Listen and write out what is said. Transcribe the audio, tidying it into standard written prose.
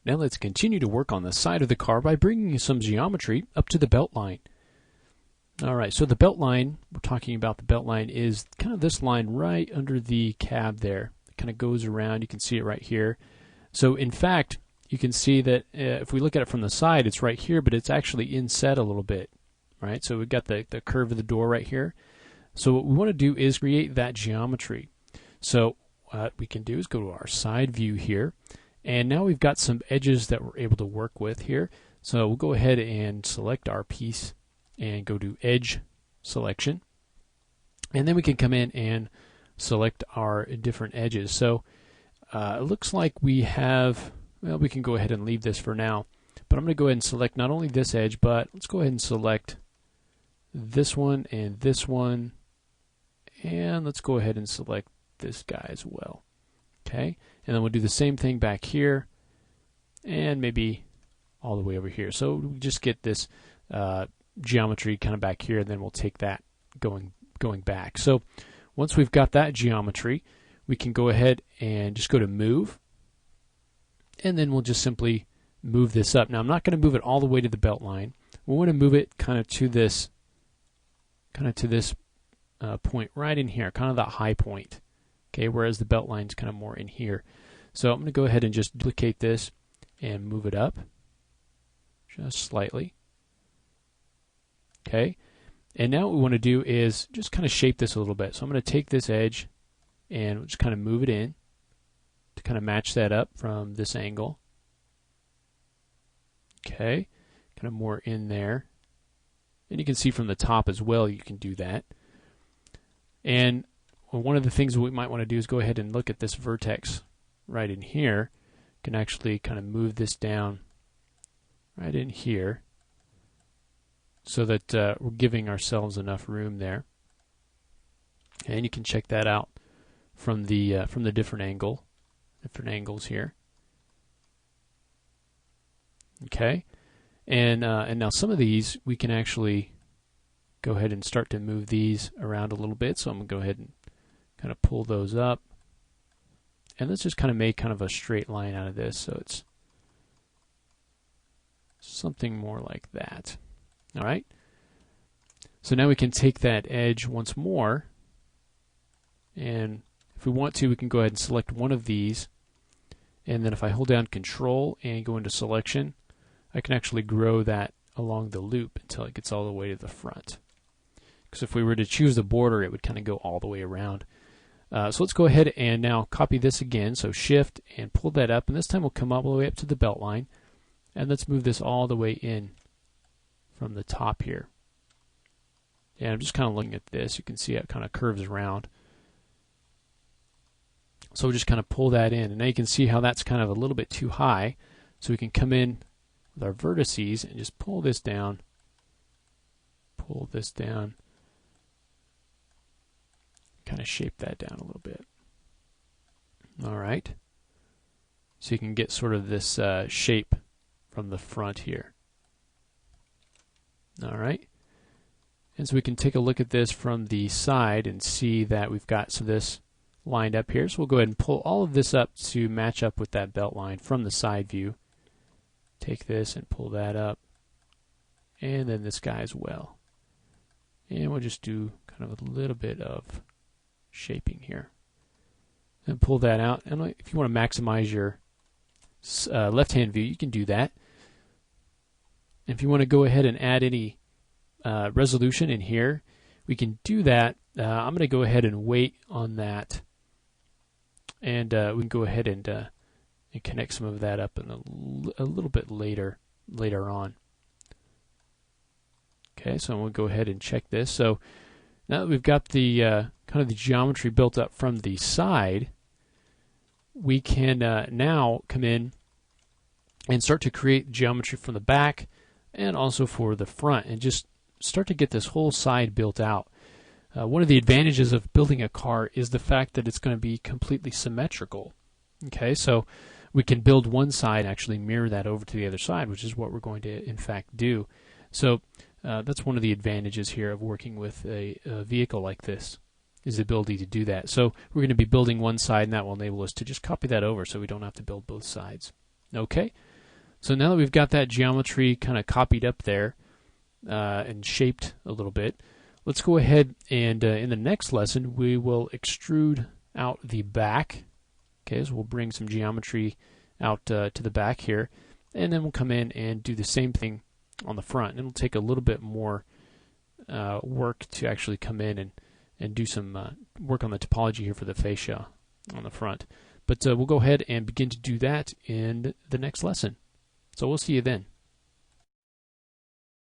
Now let's continue to work on the side of the car by bringing some geometry up to the belt line. Alright, so the belt line, we're talking about the belt line, is kind of this line right under the cab there. It kind of goes around, you can see it right here. So in fact, you can see that if we look at it from the side, it's right here, but it's actually inset a little bit. Right, so we've got the curve of the door right here. So what we want to do is create that geometry. So what we can do is go to our side view here. And now we've got some edges that we're able to work with here. So we'll go ahead and select our piece and go to Edge Selection. And then we can come in and select our different edges. So it looks like we have, well, we can go ahead and leave this for now. But I'm going to go ahead and select not only this edge, but let's go ahead and select this one and this one. And let's go ahead and select this guy as well. Okay, and then we'll do the same thing back here, and maybe all the way over here. So we just get this geometry kind of back here, and then we'll take that going back. So once we've got that geometry, we can go ahead and just go to Move, and then we'll just simply move this up. Now I'm not going to move it all the way to the belt line. We want to move it kind of to this point right in here, kind of that high point. Okay, whereas the belt line's kind of more in here. So I'm going to go ahead and just duplicate this and move it up just slightly. Okay, and now what we want to do is just kind of shape this a little bit. So I'm going to take this edge and just kind of move it in to kind of match that up from this angle. Okay, kind of more in there. And you can see from the top as well you can do that. And one of the things we might want to do is go ahead and look at this vertex right in here. You can actually kind of move this down right in here so that we're giving ourselves enough room there. And you can check that out from the different angles here. Okay, and now some of these we can actually go ahead and start to move these around a little bit. So I'm going to go ahead and kind of pull those up, and let's just kind of make kind of a straight line out of this, so it's something more like that. All right, so now we can take that edge once more, and if we want to, we can go ahead and select one of these, and then if I hold down Control and go into Selection, I can actually grow that along the loop until it gets all the way to the front. Because if we were to choose the border, it would kind of go all the way around. So let's go ahead and now copy this again. So Shift and pull that up, and this time we'll come all the way up to the belt line. And let's move this all the way in from the top here. And I'm just kind of looking at this. You can see it kind of curves around. So we'll just kind of pull that in. And now you can see how that's kind of a little bit too high. So we can come in with our vertices and just pull this down. Pull this down. Kind of shape that down a little bit. All right. So you can get sort of this shape from the front here. All right. And so we can take a look at this from the side and see that we've got some of this lined up here. So we'll go ahead and pull all of this up to match up with that belt line from the side view. Take this and pull that up. And then this guy as well. And we'll just do kind of a little bit of shaping here. And pull that out. And if you want to maximize your left-hand view, you can do that. If you want to go ahead and add any resolution in here, we can do that. I'm going to go ahead and wait on that. And we can go ahead and connect some of that up in a little bit later on. Okay, so I'm going to go ahead and check this. So now that we've got the kind of the geometry built up from the side, we can now come in and start to create geometry from the back and also for the front, and just start to get this whole side built out. One of the advantages of building a car is the fact that it's going to be completely symmetrical. Okay, so we can build one side and actually mirror that over to the other side, which is what we're going to in fact do. So that's one of the advantages here of working with a vehicle like this, is the ability to do that. So we're going to be building one side, and that will enable us to just copy that over so we don't have to build both sides. Okay, so now that we've got that geometry kind of copied up there and shaped a little bit, let's go ahead and in the next lesson we will extrude out the back. Okay, so we'll bring some geometry out to the back here, and then we'll come in and do the same thing on the front. And it'll take a little bit more work to actually come in and do some work on the topology here for the fascia on the front. But we'll go ahead and begin to do that in the next lesson. So we'll see you then.